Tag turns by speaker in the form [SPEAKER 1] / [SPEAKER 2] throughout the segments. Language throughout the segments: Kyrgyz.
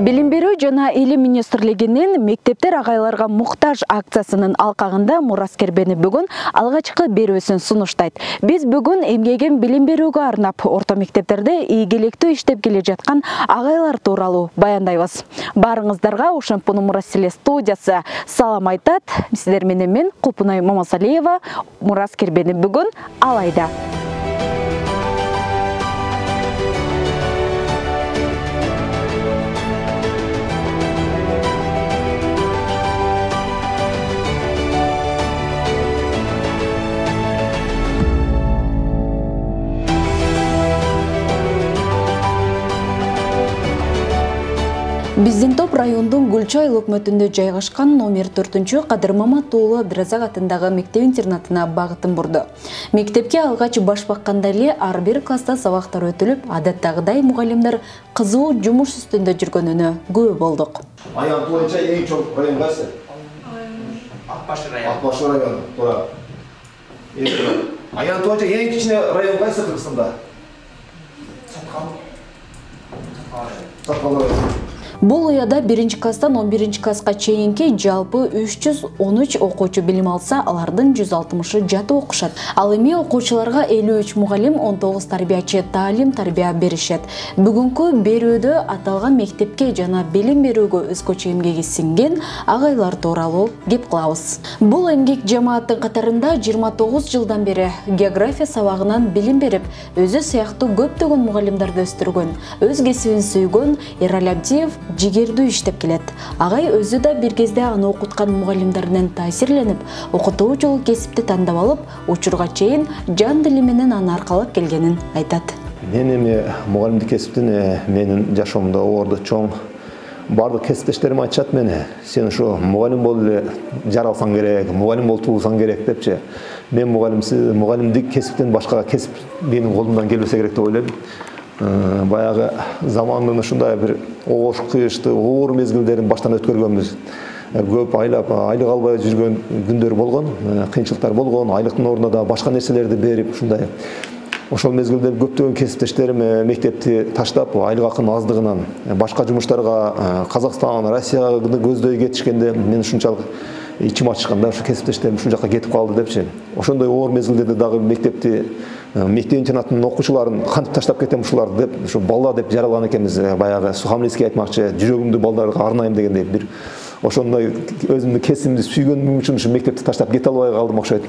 [SPEAKER 1] Билим берүү жана Илим министрлигинин мектептер агайларга муктаж акциясынын алкагында Мурас Кербени бүгүн алгачкы берүүсүн сунуштайт. Биз бүгүн эмгегин билим берүүгө арнап орто мектептерде ийгиликтүү иштеп келе жаткан агайлар тууралуу баяндайбыз. Баарыңыздарга Ошемпунун Мурас студиясы салам айтат. Сиздер менен мен Купунай Мамасалиева. Мурас Кербени бүгүн алайда. Биздин топ райондун Гүлчай өкмөтүндө жайгашкан номер 4 Кадыр Мамат уулу Абдыразак атындагы мектеп-интернатына багытын бурду. Мектепке алгач баш бакканда эле ар бир класста сабактар өтүлүп, адаттагыдай мугалимдер кызуу жумуш үстүндө жүргөнүнө күбө болдук.
[SPEAKER 2] Аян боюнча эң чоң район кайсы? Акбаш району. Туура. Аян боюнча эң кичине район кайсы Кыргызстанда? Саткал.
[SPEAKER 1] Бул уяда 1 класстан 11 класска чейинки жалпы 313 окуучу билим алса, алардын 160-ы жаты окушат. Ал эми окуучуларга 53 мугалим, 19 тарбиячы таалим-тарбия беришет. Бүгүнкү берүүдө аталган мектепке жана билим берүүгө өзгөчө эмгеги сиңген агайлар тууралуу кеп кылабыз. Бул эмгек жамааттын катарында 29 жылдан бери география сабагынан билим берип, өзү сыяктуу көптөгөн мугалимдерди өстүргөн, өз кесибин сүйгөн Эраль Абдиев жигердүү иштеп келет. Агай өзү да бир кезде аны окуткан мугалимдерден таасирленип, окутуучулук кесипти тандап алып, учурга чейин жан дили менен аны аркалап келгенин айтат.
[SPEAKER 2] Мен эми мугалимдик кесиптин менин жашоомдо орду чоң бардык кесиптештерим айтышат мени. Сен ушу мугалим болуп эле жаралсаң керек, мугалим болуп туулсаң керек депчи. Мен мугалимдик кесиптен башка кесип менин колумдан келбесе керек деп ойлойм. Баягы замандын ушундай бир оош кыйыштуу оор мезгилдерин баштан өткөргөнбүз. Көп айлап айлык албай жүргөн күндөр болгон, кыйынчылыктар болгон, айлыктын ордуна да башка нерселерди берип ушундай. Ошол мезгилде көптөгөн кесиптештерим мектепти таштап, айлык акынын аздыгынан башка жумуштарга Казакстан, Россияга көздөй кетишкенде мен ушунчалык ичим ачышканда ушу кесиптештерим ушул жака кетип калды депчи. Ошондой оор мезгилдерде дагы мектеп-интернаттын окуучуларын кантип таштап кетем ушуларды деп, ушу балла деп жаралган экенбиз. Баягы Сухамлийский айтмакчы, жүрөгүмдү балдарга арнайм дегендей бир ошондой өзүмдүн кесибимди сүйгөнүм үчүн ушу мектепти таштап кете албай калдым окшойт.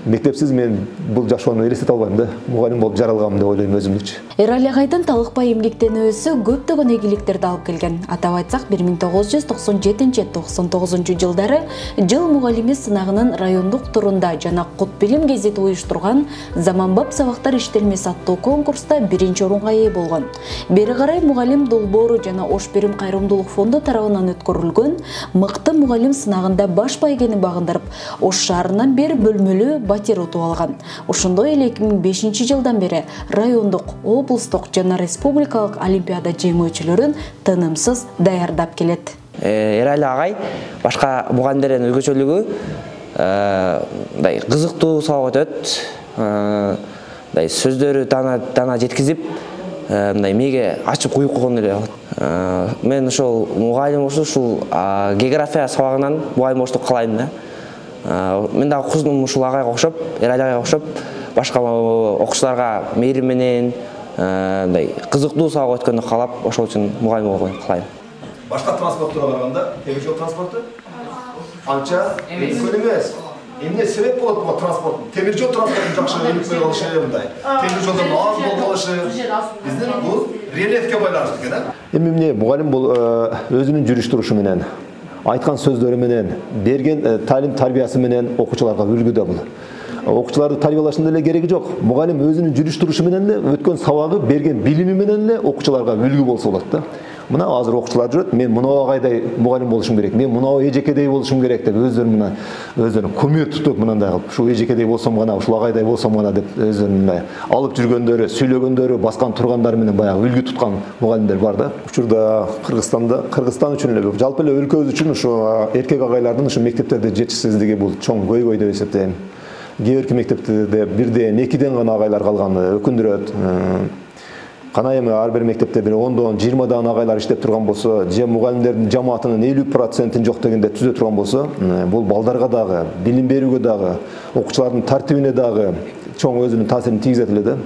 [SPEAKER 2] Мектепсиз мен бул жашоону элестете албайм да. Мугалим болуп жаралгам деп ойлойм өзүмдүчү.
[SPEAKER 1] Эраль агайдын талыкпай эмгектенүүсү көптөгөн ийгиликтерди алып келген. Атап айтсак, 1997-99 жылдары жыл мугалими сынагынын райондук турунда жана Кут билим гезити уюштурган Заманбап сабактар иштелмеси аттуу конкурста 1-орунга ээ болгон. Бери карай мугалим долбоору жана Ош Берим кайрымдуулук фонду тарабынан өткөрүлгөн мыкты мугалим сынагында баш байгени багындырып, Ош шаарынан бир бөлмөлүү батир утуп алган. Ошондой эле 2005 жылдан бери райондук, облустук жана республикалык олимпиада жеңүүчүлөрүн тынымсыз даярдап келет.
[SPEAKER 3] Эраль агай башка мугалимдерден өзгөчөлүгү мындай кызыктуу сабак өтөт. Мындай сөздөрү тана жеткизип, мындай мээге ачып коюп койгон эле болот. Мен ошол мугалим ушул география сабагынан мугалим болушту каалайм да. Мен дагы куздум ушул агайга окшоп, Эраль агайга окшоп, башка окуучуларга мээрим менен мындай кызыктуу сабак өткөндү каалап, ошол үчүн мугалим болгонду каалайм.
[SPEAKER 2] Башка транспорттурга караганда, темир жол транспорту анча мүмкүн эмес. Эмне себеп болот бул транспорт? Темир жол транспортун жакшы өнүкпөй калышы мындай. Темир жолдон аз болуп калышы. Биздин бул рельефке байланыштуу экен, Эми эмне мугалим бул өзүнүн жүрүш турушу менен, айткан сөздөрү менен, берген таалим-тарбиясы менен окуучуларга үлгүдө бул. Окуучуларды тарбиялашында эле кереги жок. Мугалим өзүнүн жүрүш турушу менен эле, өткөн сабагы, берген билими менен эле окуучуларга үлгү болсо болот да. Мына азыр окуучулар жүрөт, мен мына агайдай мугалим болушум керек, мен мына эжекедей болушум керек деп өздөрүн көмөт тутуп мындай кылып, ушу эжекедей болсом гана, ушул агайдай болсом гана деп өздөрүн мындай алып жүргөндөрү, сүйлөгөндөрү, баскан тургандары менен баягы үлгү туткан мугалимдер бар да. Учурда Кыргызстан үчүн эле, жалпы эле өлкөбүз үчүн ушу эркек агайлардын ушу мектептерде жетишсиздиги бул чоң көйгөй деп эсептейм. Кээ бирки мектептерде 1-2 гана агайлар калганы өкүндүрөт. кана эми ар бир мектепте бир 10-дан 20 агайлар иштеп турган болсо, же мугалимдердин жамаатынын 50%-ин жок дегенде түзө турган болсо, бул балдарга дагы, билим берүүгө дагы, окуучулардын тартибине дагы чоң өзүнүн таасирин тийгизет эле да.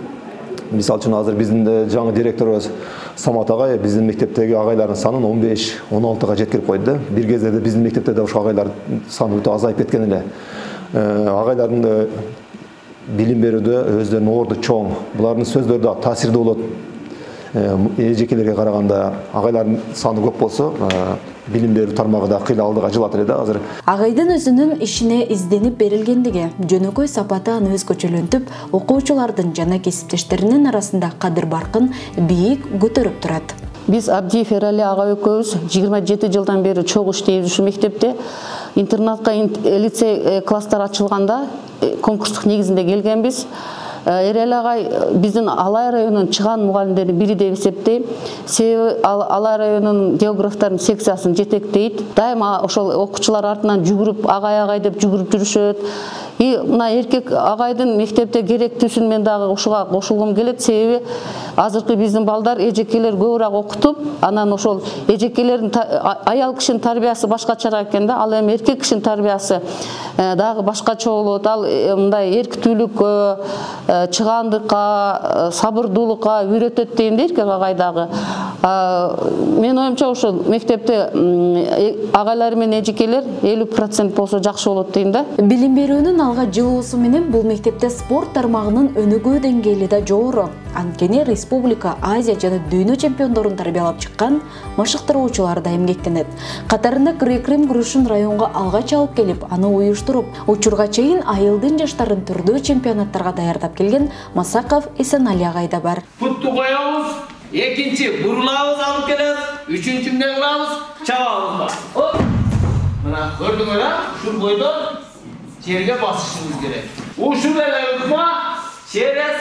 [SPEAKER 2] Мисал үчүн азыр биздин жаңы директорубуз Самат агай биздин мектептеги агайлардын санын 15-16га жеткирип койду да. Бир кездерде биздин мектепте да ошол агайлар саны өтө азайып кеткен эле. Агайлардын билим берүүдө өздөрүнүн орду чоң. Булардын сөздөрү да таасирдүү болот. Эжекелерге караганда агайлардын саны көп болсо, билим берүү тармагы да кыйла алдыга жылат эле да азыр.
[SPEAKER 1] Агайдын өзүнүн ишине изденип берилгендиги, жөнөкөй сапаты аны өзгөчөлөнтүп, окуучулардын жана кесиптештеринин арасында кадыр-баркын бийик көтөрүп турат.
[SPEAKER 4] Биз Абдиев Эрали ага экөөбүз 27 жылдан бери чогуу иштейбиз ушу мектепте. Интернатка лицей класстар ачылганда конкурстук негизинде келгенбиз. Эрали агай биздин Алай районунун чыган мугалимдердин бири деп эсептейм. Себеби Алай районунун географтардын секциясын жетектейт. Дайыма ошол окуучулар артынан жүгүрүп, агай деп жүгүрүп жүрүшөт. Мына эркек агайдын мектепте керектүүсүн мен дагы ушуга кошулгум келет. Себеби азыркы биздин балдар эжекелер көбүрөөк окутуп, анан ошол эжекелердин аял кишинин тарбиясы башкачараак экен да. Ал эми эркек кишинин тарбиясы дагы башкача болот. Ал мындай эрктүүлүккө, чыгандыкка, сабырдуулукка үйрөтөт дейм да эркек агай дагы. Мен оюмча ошол мектепте агайлар менен эжекелер 50% болсо жакшы болот дейм да.
[SPEAKER 1] Билим берүүнүн алга жылуусу менен бул мектепте спорт тармагынын өнүгүү деңгээли да жогору. Анткени республика, Азия жана дүйнө чемпиондорун тарбиялап чыккан машыктыруучулар да эмгектенет. Катарында грек-рим күрөшүн районго алгач алып келип, аны уюштуруп, учурга чейин айылдын жаштарын түрдүү чемпионаттарга даярдап келген Масаков Эсенали агай да бар.
[SPEAKER 5] Путту коебуз, экинчи бурулабыз алып келебиз, үчүнчү эмне кылабыз? Чабабыз бар. Мына көрдүңөр а? Ушул бойдон жерге басышыбыз керек. Ушул эле ыкма через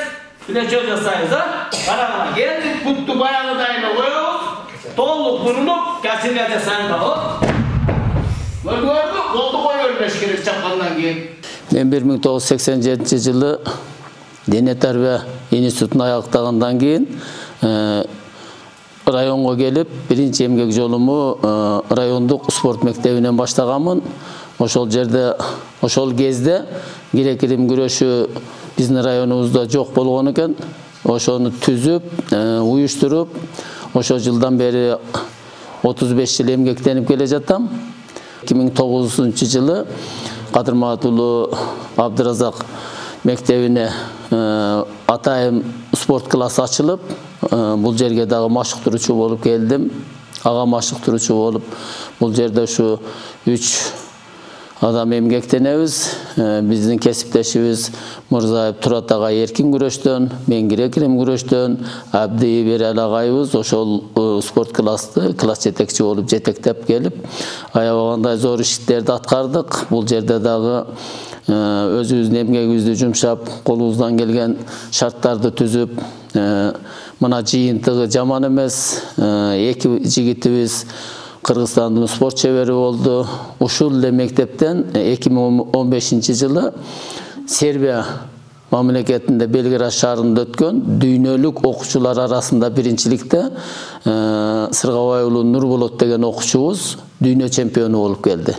[SPEAKER 5] плечо жасайбыз, а? Караңдар, келдик, путту баягыдайына коебуз, толук бурулуп, касырга жасайбыз, а? Көрдүңөрбү? Колду кое бербеш керек чапкандан кийин.
[SPEAKER 6] Мен 1987 жылы дене тарбия институтун аяктагандан кийин районго келип, биринчи эмгек жолуму райондук спорт мектебинен баштаганмын. Ошол жерде, ошол кезде грек-рим күрөшү биздин районубузда жок болгон экен. Ошону түзүп, уюштуруп, ошол жылдан бери 35 жыл эмгектенип келе жатам. 2009-жылы Кадырмат уулу Абдыразак мектебине атайын спорт классы ачылып, бул жерге дагы машыктыруучу болуп келдим. Ага машыктыруучу болуп, бул жерде ушу 3 адам эмгектенебиз. Биздин кесиптешибиз Мырзаев Турат агай эркин күрөштөн, мен грек-рим күрөштөн, Абдиев Эрали агайыбыз ошол спорт классты класс жетекчи болуп жетектеп келип, аябагандай зор иштерди аткардык. Бул жерде дагы өзүбүздүн эмгегибизди жумшап, колубуздан келген шарттарды түзүп, мына жыйынтыгы жаман эмес. Эки жигитибиз Кыргызстандын спорт чебери болду. Ушул эле мектептен 2015 жылы Сербия мамлекетинде Белград шаарында өткөн дүйнөлүк окуучулар арасында биринчиликте Сыргабай уулу Нурболот деген окуучубуз дүйнө чемпиону болуп келди.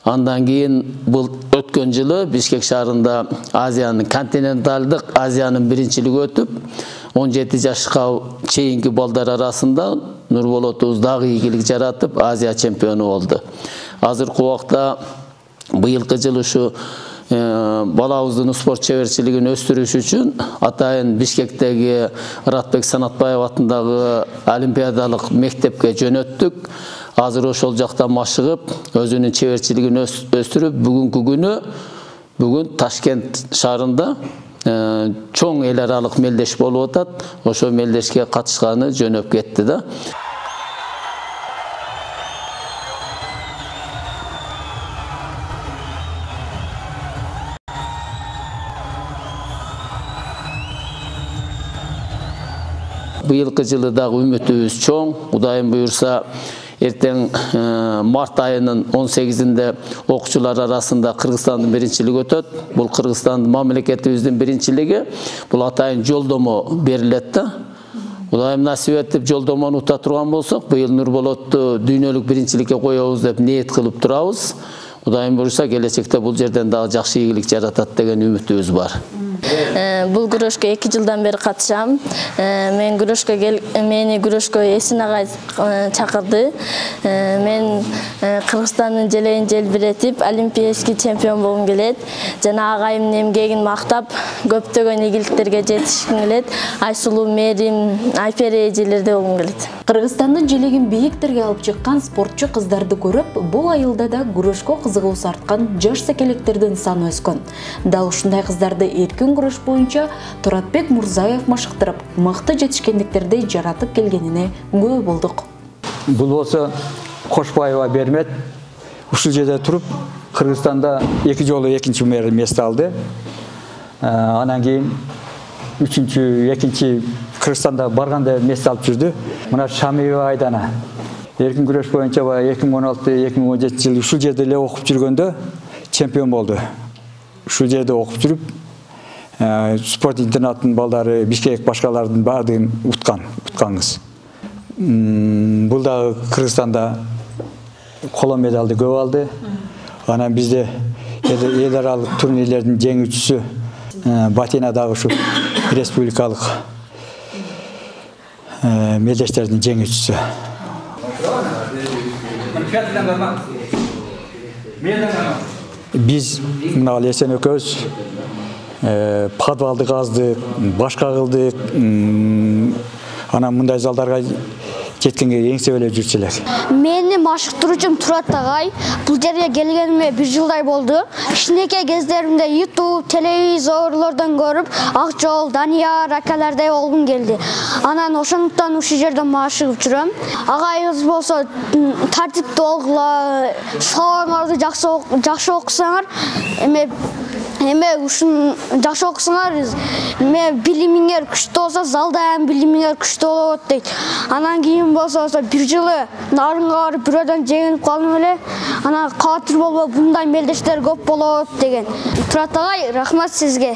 [SPEAKER 6] Андан кийин бул өткөн жылы Бишкек шаарында Азиянын континенталдык Азиянын биринчилиги өтүп, 17 жашка чейинки балдар арасында Нурболотубуз дагы ийгилик жаратып, Азия чемпиону болду. Азыркы убакта быйылкы жыл ушу балабыздын спорт чеберчилигин өстүрүш үчүн атайын Бишкектеги Ратбек Санатбаев атындагы олимпиадалык мектепке жөнөттүк. Азыр ошол жакта машыгып, өзүнүн чеберчилигин өстүрүп, бүгүнкү күнү бүгүн Ташкент шаарында чоң эл аралык мелдеш болуп атат. Ошол мелдешке катышканы жөнөп кетти да. Быйылкы жылы дагы үмүтүбүз чоң. Кудайым буйрса, эртең март айынын 18-inde окуучулар арасында Кыргызстандын биринчилиги өтөт. Бул Кыргызстандын мамлекетибиздин биринчилиги. Бул атайын жолдомо берилет да. Кудайым насип этип жолдомону ута турган болсок, быйыл Нурболотту дүйнөлүк биринчиликке коебуз деп ниет кылып турабыз. Кудайым буюрса келечекте бул жерден дагы жакшы ийгилик жаратат деген үмүтүбүз бар.
[SPEAKER 7] Бул күрөшкө 2 жылдан бери катышам. Мени күрөшкө Эсин агай чакырды. Мен Кыргызстандын желегин желбиретип, олимпийский чемпион болгум келет. Жана агайымдын эмгегин мактап, көптөгөн ийгиликтерге жетишким келет. Айсулуу мээрим, Айпери эжелерде болгум келет.
[SPEAKER 1] Кыргызстандын желегин бийиктерге алып чыккан спортчу кыздарды көрүп, бул айылда да күрөшкө кызыгуусу арткан жаш секелектердин саны өскөн. Дал ушундай кыздарды эркин күрөш боюнча Туратбек Мурзаев машыктырып, мыкты жетишкендиктерди жаратып келгенине күбө болдук.
[SPEAKER 8] Бул болсо Кошбаева Бермет ушул жерде туруп, Кыргызстанда 2 жолу 2-нчи месте алды. Анан кийин 3-нчи, 2-нчи Кыргызстанда барганда месте алып жүрдү. Мына Шамиева Айдана эркин күрөш боюнча 2016-2017 жылы ушул жерде эле окуп жүргөндө чемпион болду. Ушул жерде окуп жүрүп, спорт интернаттын балдары, Бишкек башкалардын баардыгын утканбыз. Бул дагы Кыргызстанда коло медалды көп алды. Анан бизде эл аралык турнирлердин жеңүүчүсү, Батинадагы ушу республикалык мелдештердин жеңүүчүсү. Биз мына Эсен экөөбүз подвалды каздык, башка кылдык. Анан мындай залдарга жеткенге эңсе эле жүрчү элек.
[SPEAKER 9] Мени машыктыруучум Турат агай. Бул жерге келгениме 1 жылдай болду. Кичинекей кездеримде YouTube, телевизорлордон көрүп, Акжол, Данияр акалардай болгум келди. Анан ошондуктан ушул жерде машыгып жүрөм. Агайыбыз болсо тартиптүү болгула, сабагыңарды жакшы окусаңар, эме ушун жакшы окусаңар, билимиңер күчтүү болсо, залда ham билимиңер күчтүү болот дейт. Анан кийин болсо 1 жылы нарынга барып бирөөдөн жеңилип калдым эле. Анан катыр болбой мындай мелдештер көп болот деген. Турат агай, рахмат сизге.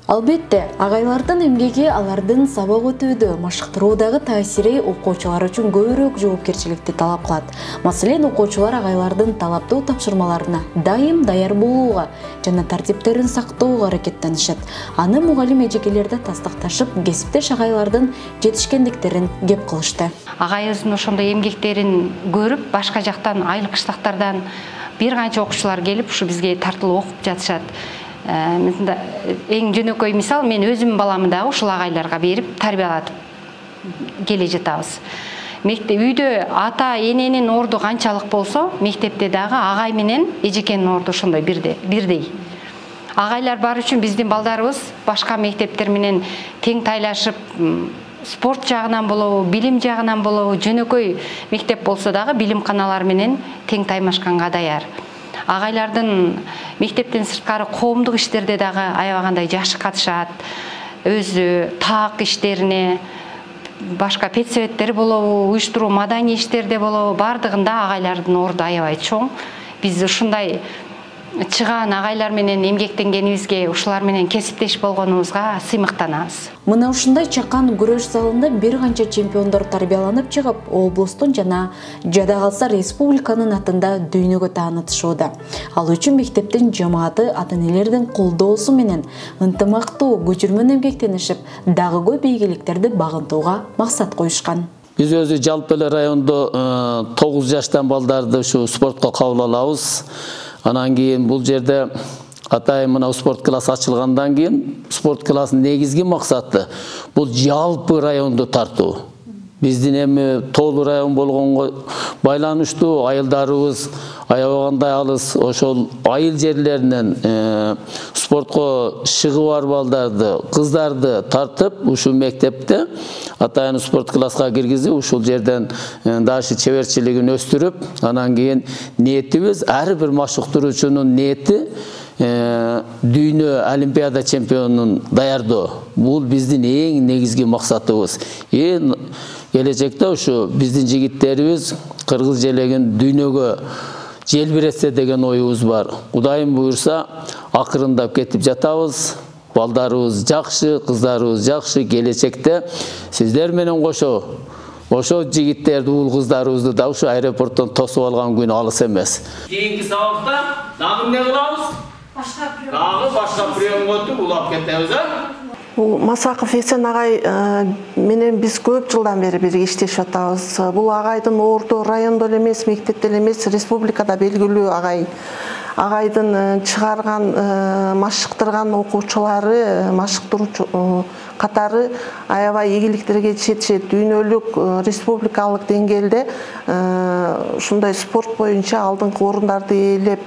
[SPEAKER 1] Албетте, агайлардын эмгеги алардын сабак өтүүдө, машыктыруудагы таасири окуучулар үчүн көбүрөөк жоопкерчиликти талап кылат. Маселен, окуучулар агайлардын талаптуу тапшырмаларына дайым даяр болууга жана тартиптерин сактоого аракеттенишет. Аны мугалим эжекелерде тастыкташып, кесиптеш агайлардын жетишкендиктерин кеп кылышты.
[SPEAKER 10] Агайыбыздын ошондой эмгектерин көрүп, башка жактан айыл кыштактардан бир канча окуучулар келип, ушу бизге тартылып окуп жатышат. Эң жөнөкөй мисал, мен өзүм баламды дагы ушул агайларга берип тарбиялатып келе жатабыз. Үйдө ата эненин орду канчалык болсо, мектепте дагы агай менен эжекенин орду ошондой бирдей. Агайлар бар үчүн биздин балдарыбыз башка мектептер менен тең тайлашып, спорт жагынан болобу, билим жагынан болобу, жөнөкөй мектеп болсо дагы билимканалар менен тең таймашканга даяр. Агайлардын мектептен сырткары коомдук иштерде дагы аябагандай жакшы катышат. Өзү таак иштерине, башка педсоветтер болобу, уюштуруу маданий иштерде болобу, бардыгында агайлардын орду аябай чоң. Биз ушундай чыгаан агайлар менен эмгектенгенибизге, ушулар менен кесиптеш болгонубузга сыймыктанабыз.
[SPEAKER 1] Мына ушундай чакан күрөш залында бир канча чемпиондор тарбияланып чыгып, облустун жана жада калса республиканын атында дүйнөгө таанытышууда. Ал үчүн мектептин жамааты ата-энелердин колдоосу менен ынтымактуу көчүрмөн эмгектенишип, дагы көп ийгиликтерди багынтууга максат коюшкан.
[SPEAKER 6] Биз өзү жалпы эле райондо 9 жаштан балдарды ушу спортко кабыл алабыз. Анан кийин бул жерде атайын мына спорт классы ачылгандан кийин спорт классынын негизги максаты бул жалпы районду тартуу. Биздин эми тоолуу район болгонго байланыштуу айылдарыбыз аябагандай алыс, ошол айыл жерлеринен спортко шыгы бар балдарды, кыздарды тартып, ушул мектепте атайын спорт класска киргизип, ушул жерден дагы чеберчилигин өстүрүп, анан кийин ниетибиз ар бир машыктыруучунун ниети дүйнө олимпиада чемпионун даярдоо. Бул биздин эң негизги максатыбыз. Келечекте ушу биздин жигиттерибиз кыргыз желегин дүйнөгө желбиретсе деген оюбуз бар. Кудайым буйрса, акырындап кетип жатабыз. балдарыбыз жакшы, кыздарыбыз жакшы, келечекте сиздер менен кошо ошо жигиттерди, уул кыздарыбызды да ушу аэропорттон тосуп алган күн алыс эмес.
[SPEAKER 5] Кийинки сабакта дагы эмне кылабыз? Башка приемга өтүп улап кетебиз,
[SPEAKER 11] Бул Масаков Эсен агай менен биз көп жылдан бери бирге иштешип атабыз. Бул агайдын орто райондо эле эмес, мектепте эле эмес, республикада белгилүү агай. Агайдын чыгарган, машыктырган окуучулары, машыктыруучу катары аябай ийгиликтерге жетишет. Дүйнөлүк, республикалык деңгээлде ушундай спорт боюнча алдыңкы орундарды ээлеп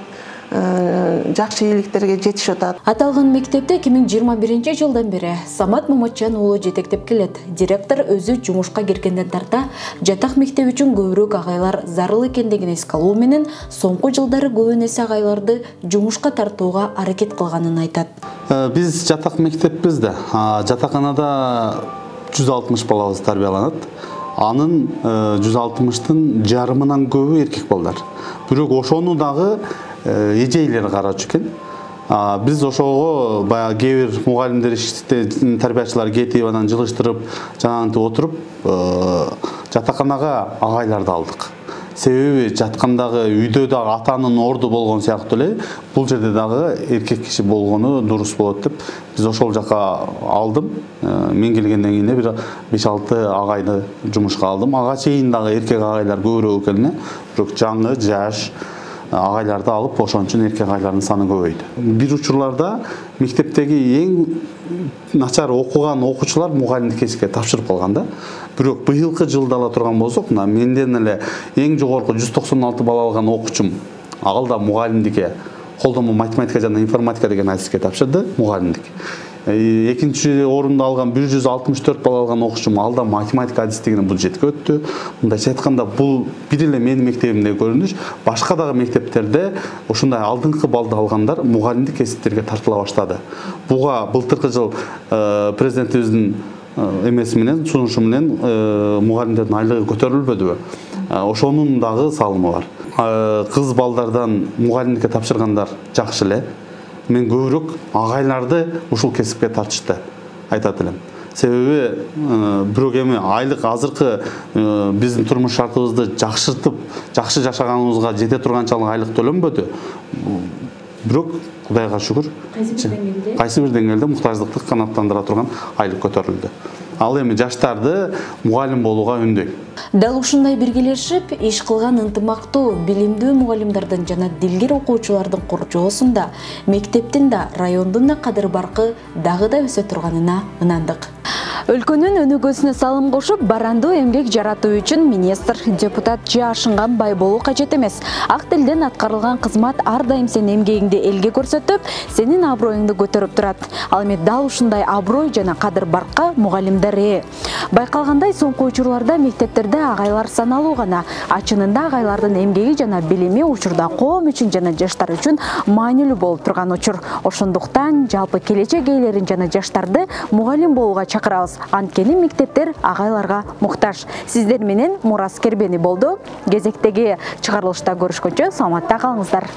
[SPEAKER 11] жакшы ийгиликтерге жетишип атат.
[SPEAKER 1] Аталган мектепте 2021 жылдан бери Самат Маматжан уулу жетектеп келет. Директор өзү жумушка киргенден тарта жатак мектеп үчүн көбүрөөк агайлар зарыл экендигин эске алуу менен соңку жылдары көбүн эсе агайларды жумушка тартууга аракет кылганын айтат.
[SPEAKER 12] Биз жатак мектеппиз да. Жатаканада 160 балабыз тарбияланат. Анын 160-тын жарымынан көбү эркек балдар. Бирок ошону дагы эжейлер карачу экен. Биз ошого баягы кээ бир мугалимдер, тарбиячылар кетип, анан жылыштырып, жанагынтип отуруп, жатаканага агайларды алдык. Себеби жаткандагы үйдө дагы атанын орду болгон сыяктуу эле, бул жерде дагы эркек киши болгону дурус болот деп биз ошол жака алдым. Мен келгенден кийин бир 5-6 агайды жумушка алдым. Ага чейин дагы эркек агайлар көбүрөөк экенине, бирок жаңы, жаш агайларды алып, ошон үчүн эркек агайлардын саны көбөйдү. Бир учурларда мектептеги эң начар окуган окуучулар мугалимдик кесипке тапшырып калган да. Бирок быйылкы жылда ала турган болсок, менден эле эң жогорку 196 бала алган окуучум ал да мугалимдикке, колдонмо математика жана информатика деген адиске тапшырды, мугалимдик. Экинчи орунду алган 164 бала алган окуучум ал да математика адистигинин бюджетке өттү. Мындайча айтканда, бул бир эле менин мектебимде көрүнүш, башка дагы мектептерде ошондой алдыңкы балды алгандар мугалимдик кесиптерге тартыла баштады. Буга былтыркы жыл президентибиздин эмеси менен, сунушу менен мугалимдердин айлыгы көтөрүлбөдүбү? Ошонун дагы салымы бар. Кыз балдардан мугалимдикке тапшыргандар жакшы эле. Мен көбүрөөк агайларды ушул кесипке тартышты айтат элем. Себеби бирок эми айлык азыркы биздин турмуш шартыбызды жакшыртып, жакшы жашаганыбызга жете турганчалык айлык төлөнбөдү. Бирок Кудайга шүгүр, кайсы бир деңгээлде муктаждыкты канааттандыра турган айлык көтөрүлдү. Ал эми жаштарды мугалим болууга үндөйм.
[SPEAKER 1] Дал ушундай биргелешип, иш кылган ынтымактуу, билимдүү мугалимдардын жана дилгер окуучулардын курчоосунда мектептин да, райондун да кадыр баркы дагы да өсө турганына ынандык. Өлкөнүн өнүгүүсүнө салым кошуп, барандуу эмгек жаратуу үчүн министр, депутат же ашынган бай болуу кажет эмес. Ак тилден аткарылган кызмат ар дайым сенин эмгегиңди элге көрсөтүп, сенин аброюңду көтөрүп турат. Ал эми дал ушундай аброй жана кадыр баркка мугалимдер ээ. Байкалгандай соңку учурларда мектептерде агайлар саналуу гана. Ачынында агайлардын эмгеги жана билими учурда коом үчүн жана жаштар үчүн маанилүү болуп турган учур. Ошондуктан жалпы келечек ээлерин жана жаштарды мугалим болууга чакырабыз. Анткени мектептер агайларга муктаж. Сиздер менен Мурас Кербени болду. Кезектеги чыгарылышта көрүшкөнчө саламатта калыңыздар.